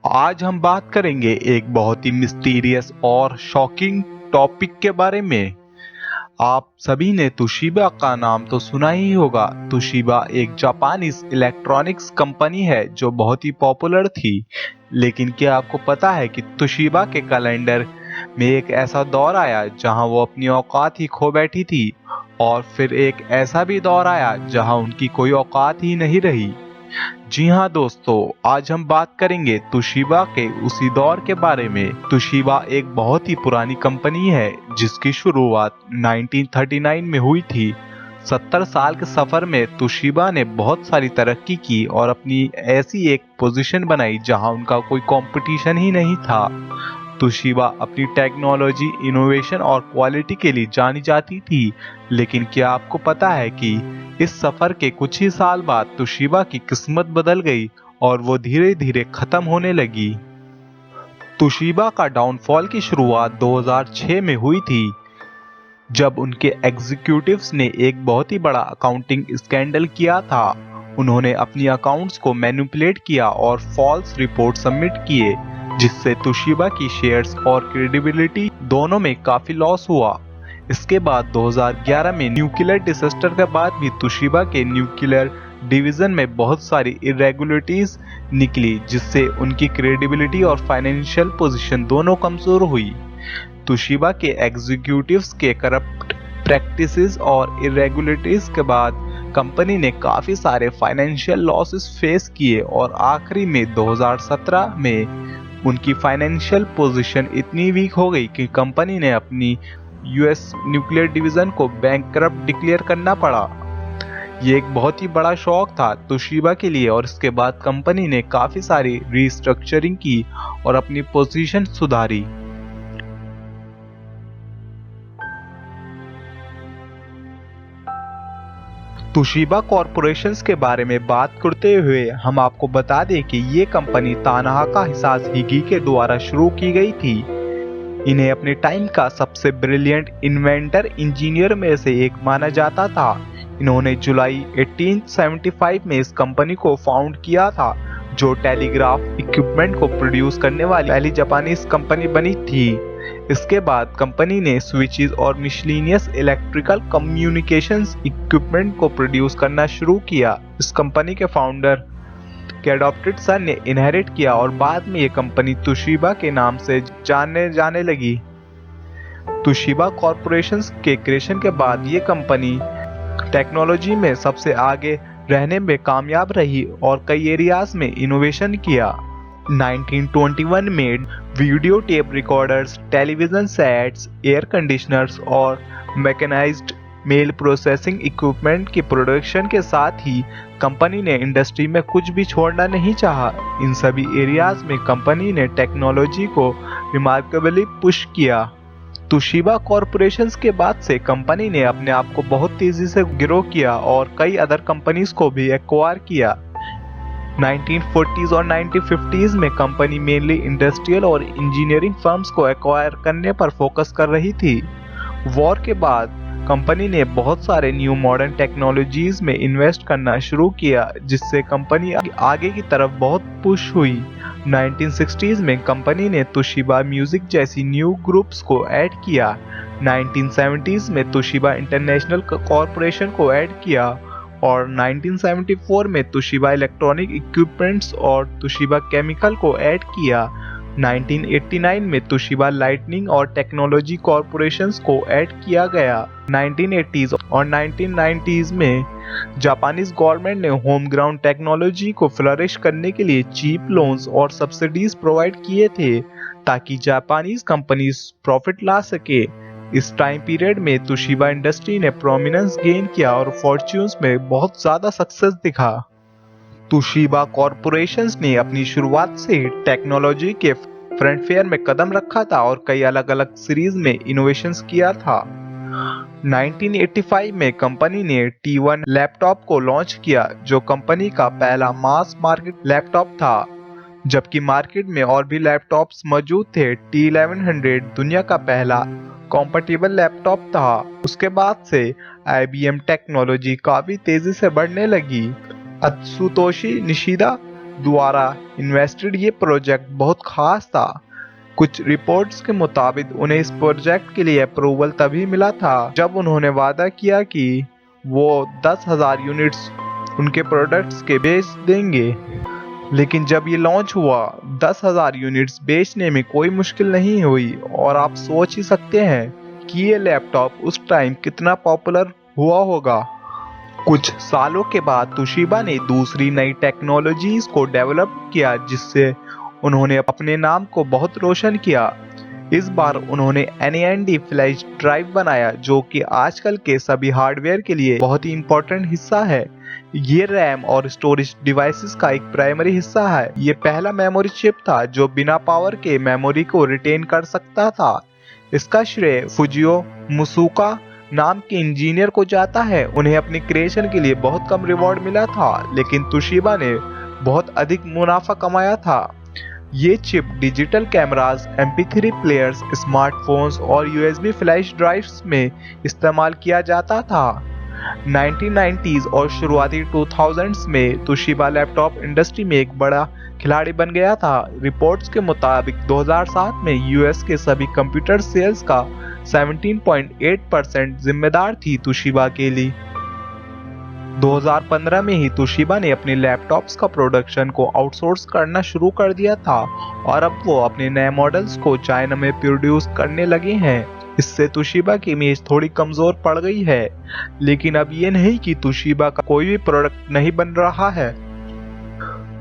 आज हम बात करेंगे एक बहुत ही मिस्टीरियस और शॉकिंग टॉपिक के बारे में। आप सभी ने तुशिबा का नाम तो सुना ही होगा। तुशिबा एक जापानीज इलेक्ट्रॉनिक्स कंपनी है जो बहुत ही पॉपुलर थी। लेकिन क्या आपको पता है कि तुशिबा के कैलेंडर में एक ऐसा दौर आया जहां वो अपनी औकात ही खो बैठी थी, और फिर एक ऐसा भी दौर आया जहां उनकी कोई औकात ही नहीं रही। जी हाँ दोस्तों, आज हम बात करेंगे तुशिबा के उसी दौर के बारे में। तुशिबा एक बहुत ही पुरानी कंपनी है जिसकी शुरुआत 1939 में हुई थी। 70 साल के सफर में तुशिबा ने बहुत सारी तरक्की की और अपनी ऐसी एक पोजीशन बनाई जहां उनका कोई कंपटीशन ही नहीं था। तुशिबा अपनी टेक्नोलॉजी, इनोवेशन और क्वालिटी के लिए जानी जाती थी। लेकिन क्या आपको पता है कि इस सफर के कुछ ही साल बाद तुशिबा की किस्मत बदल गई और वो धीरे धीरे खत्म होने लगी। तुशिबा का डाउनफॉल की शुरुआत 2006 में हुई थी, जब उनके एग्जीक्यूटिव्स ने एक बहुत ही बड़ा अकाउंटिंग स्कैंडल किया था। उन्होंने अपनी अकाउंट्स को मैनिपुलेट किया और फॉल्स रिपोर्ट सबमिट किए, जिससे तुशिबा की शेयर्स और क्रेडिबिलिटी दोनों में काफी लॉस हुआ। इसके बाद 2011 में न्यूक्लियर डिसास्टर के बाद भी तुशिबा के न्यूक्लियर डिवीजन में बहुत सारी इरेगुलरिटीज निकली, जिससे उनकी क्रेडिबिलिटी और फाइनेंशियल पोजीशन दोनों कमजोर हुई। तुशिबा के एग्जीक्यूटिव्स के करप्ट प्रैक्टिसेस और इरेगुलरिटीज के बाद कंपनी ने काफी सारे फाइनेंशियल लॉसेस फेस किए और आखिरी में 2017 में उनकी फाइनेंशियल पोजीशन इतनी वीक हो गई कि कंपनी ने अपनी यूएस न्यूक्लियर डिवीजन को बैंकरप्ट डिक्लेयर करना पड़ा। ये एक बहुत ही बड़ा शॉक था तुशिबा के लिए, और इसके बाद कंपनी ने काफी सारी रीस्ट्रक्चरिंग की और अपनी पोजीशन सुधारी। तुशिबा कॉरपोरेशंस के बारे में बात करते हुए हम आपको बता दें कि ये कंपनी तानाहाका हिसाशिगी के द्वारा शुरू की गई थी। इन्हें अपने टाइम का सबसे ब्रिलियंट इन्वेंटर इंजीनियर में से एक माना जाता था। इन्होंने जुलाई 1875 में इस कंपनी को फाउंड किया था, जो टेलीग्राफ इक्विपमेंट को प्रोड्यूस करने वाली पहली जापानीज कंपनी बनी थी। इसके बाद कंपनी ने स्विचेस और मिसलेनियस इलेक्ट्रिकल कम्युनिकेशंस इक्विपमेंट को प्रोड्यूस करना शुरू किया। इस कंपनी के फाउंडर के अडॉप्टेड सन ने इनहेरिट किया और बाद में ये कंपनी तुशिबा के नाम से जाने जाने लगी। तुशिबा कॉरपोरेशंस के क्रिएशन के बाद ये कंपनी टेक्नोलॉजी में सबसे आगे रहने में कामयाब रही और कई एरियाज में इनोवेशन किया। 1921 में video tape recorders, television sets, air conditioners और मैकेनाइज्ड मेल प्रोसेसिंग इक्विपमेंट की प्रोडक्शन के साथ ही कंपनी ने इंडस्ट्री में कुछ भी छोड़ना नहीं चाहा। इन सभी एरियाज में कंपनी ने टेक्नोलॉजी को रिमार्केबली पुश किया। तुशिबा कॉरपोरेशंस के बाद से कंपनी ने अपने आप को बहुत तेजी से ग्रो किया और कई अदर कंपनीज को भी एक्वायर किया। 1940s और 1950s में कंपनी मेनली इंडस्ट्रियल और इंजीनियरिंग फर्म्स को एक्वायर करने पर फोकस कर रही थी। वॉर के बाद कंपनी ने बहुत सारे न्यू मॉडर्न टेक्नोलॉजीज में इन्वेस्ट करना शुरू किया, जिससे कंपनी आगे की तरफ बहुत पुश हुई। 1960s में कंपनी ने तुशिबा म्यूजिक जैसी न्यू ग्रुप्स को ऐड किया। 1970s में तुशिबा इंटरनेशनल कॉरपोरेशन को ऐड किया और 1974 में तुशिबा इलेक्ट्रॉनिक इक्विपमेंट्स और तुशिबा केमिकल को ऐड किया। 1989 में तुशिबा लाइटनिंग और टेक्नोलॉजी कॉरपोरेशंस को ऐड किया गया। 1980s और 1990s में जापानीज गवर्नमेंट ने होम ग्राउंड टेक्नोलॉजी को फ्लरिश करने के लिए चीप लोन्स और सब्सिडीज प्रोवाइड किए थे, ताकि जापानीज कंपनीज प्रॉफिट ला सके। इस टाइम पीरियड में तुशिबा इंडस्ट्री ने प्रोमिनेंस गेन किया और फॉर्च्यून्स में बहुत ज्यादा सक्सेस दिखा। तुशिबा कॉरपोरेशंस ने अपनी शुरुआत से टेक्नोलॉजी के फ्रंटियर में कदम रखा था और कई अलग अलग सीरीज में इनोवेशंस किया था। 1985 में कंपनी ने T1 लैपटॉप को लॉन्च किया, जो कंपनी का पहला मास मार्केट लैपटॉप था, जबकि मार्केट में और भी लैपटॉप्स मौजूद थे। T1100 दुनिया का पहला कॉम्पैटिबल लैपटॉप था। उसके बाद से IBM टेक्नोलॉजी काफी तेजी से बढ़ने लगी। अत्सुतोशी निशिदा द्वारा इन्वेस्टेड ये प्रोजेक्ट बहुत खास था। कुछ रिपोर्ट्स के मुताबिक उन्हें इस प्रोजेक्ट के लिए अप्रूवल तभी मिला था जब उन्होंने वादा किया कि वो 10,000 यूनिट्स उनके प्रोडक्ट्स के बेच देंगे। लेकिन जब ये लॉन्च हुआ 10,000 यूनिट्स बेचने में कोई मुश्किल नहीं हुई, और आप सोच ही सकते हैं कि ये लैपटॉप उस टाइम कितना पॉपुलर हुआ होगा। कुछ सालों के बाद तोशिबा ने दूसरी नई टेक्नोलॉजीज को डेवलप किया जिससे उन्होंने अपने नाम को बहुत रोशन किया। इस बार उन्होंने NAND फ्लैश ड्राइव बनाया जो कि आजकल के सभी हार्डवेयर के लिए बहुत ही इम्पोर्टेंट हिस्सा है। ये रैम और स्टोरेज डिवाइसेस का एक प्राइमरी हिस्सा है। ये पहला मेमोरी चिप था जो बिना पावर के मेमोरी को रिटेन कर सकता था। इसका श्रेय फुजियो मुसुका नाम के इंजीनियर को जाता है। उन्हें अपनी क्रिएशन के लिए बहुत कम रिवॉर्ड मिला था, लेकिन तोशिबा ने बहुत अधिक मुनाफा कमाया था। ये chip digital cameras, MP3 players, smartphones और USB फ्लैश ड्राइव्स में इस्तेमाल किया जाता था। 1990s और शुरुआती 2000s में तोशिबा लैपटॉप इंडस्ट्री में एक बड़ा खिलाड़ी बन गया था। रिपोर्ट्स के मुताबिक 2007 में US के सभी कंप्यूटर सेल्स का 17.8% जिम्मेदार थी तोशिबा के लिए। 2015 में ही तोशिबा ने अपने लैपटॉप्स का प्रोडक्शन को आउटसोर्स करना शुरू कर दिया था और अब वो अपने नए मॉडल्स को चाइना में प्रोड्यूस करने लगे हैं। इससे तोशिबा की इमेज थोड़ी कमजोर पड़ गई है, लेकिन अब ये नहीं कि तोशिबा का कोई भी प्रोडक्ट नहीं बन रहा है।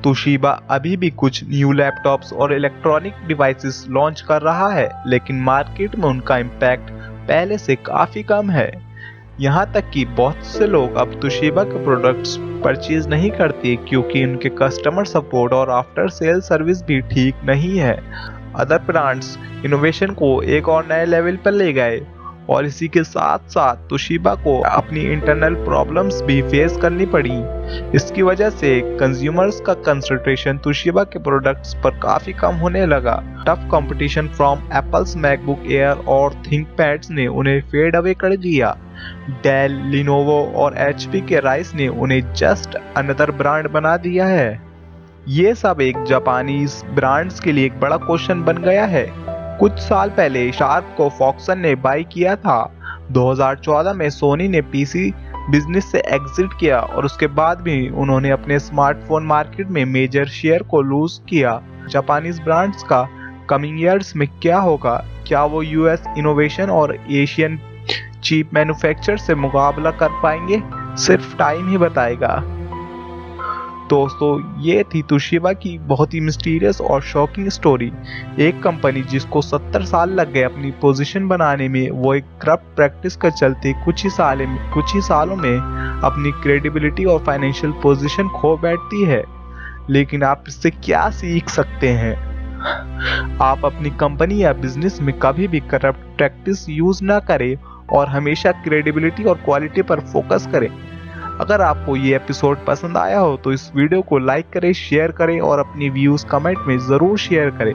तोशिबा अभी भी कुछ न्यू लैपटॉप्स और इलेक्ट्रॉनिक डिवाइसेस लॉन्च कर रहा है, लेकिन मार्केट में उनका इम्पैक्ट पहले से काफी कम है। यहाँ तक कि बहुत से लोग अब तोशिबा के प्रोडक्ट्स परचेज नहीं करते क्योंकि उनके कस्टमर सपोर्ट और आफ्टर सेल सर्विस भी ठीक नहीं है। अदर ब्रांड्स इनोवेशन को एक और नए लेवल पर ले गए, और इसी के साथ साथ तोशिबा को अपनी इंटरनल प्रॉब्लम्स भी फेस करनी पड़ी। इसकी वजह से कंज्यूमर्स का कंसंट्रेशन तोशिबा के प्रोडक्ट्स पर काफी कम होने लगा। Tough competition from apples MacBook air और थिंकपैड्स ने उन्हें फेड अवे कर दिया। डेल, लिनोवो और HP के राइस ने उन्हें जस्ट अनदर ब्रांड बना दिया है। ये सब एक जापानीज ब्रांड्स के लिए एक बड़ा क्वेश्चन बन गया है। कुछ साल पहले शार्प को फॉक्सन ने बाय किया था। 2014 में सोनी ने PC बिजनेस से एग्जिट किया और उसके बाद भी उन्होंने अपने स्मार्टफोन मार्केट में मेजर शेयर को लूज किया। जापानीज ब्रांड्स का कमिंग ईयर्स में क्या होगा? क्या वो US इनोवेशन और एशियन चीप मैन्युफैक्चर से मुकाबला कर पाएंगे? सिर्फ टाइम ही बताएगा। दोस्तों, ये थी तोशिबा की बहुत ही मिस्टीरियस और शॉकिंग स्टोरी। एक कंपनी जिसको 70 साल लग गए अपनी पोजीशन बनाने में, वो एक करप्ट प्रैक्टिस के चलते कुछ ही सालों में अपनी क्रेडिबिलिटी और फाइनेंशियल पोजीशन खो बैठती है। लेकिन आप इससे क्या सीख सकते हैं? आप अपनी कंपनी या बिजनेस में कभी भी करप्ट प्रैक्टिस यूज ना करें और हमेशा क्रेडिबिलिटी और क्वालिटी पर फोकस करें। अगर आपको ये एपिसोड पसंद आया हो तो इस वीडियो को लाइक करें, शेयर करें और अपनी व्यूज कमेंट में ज़रूर शेयर करें।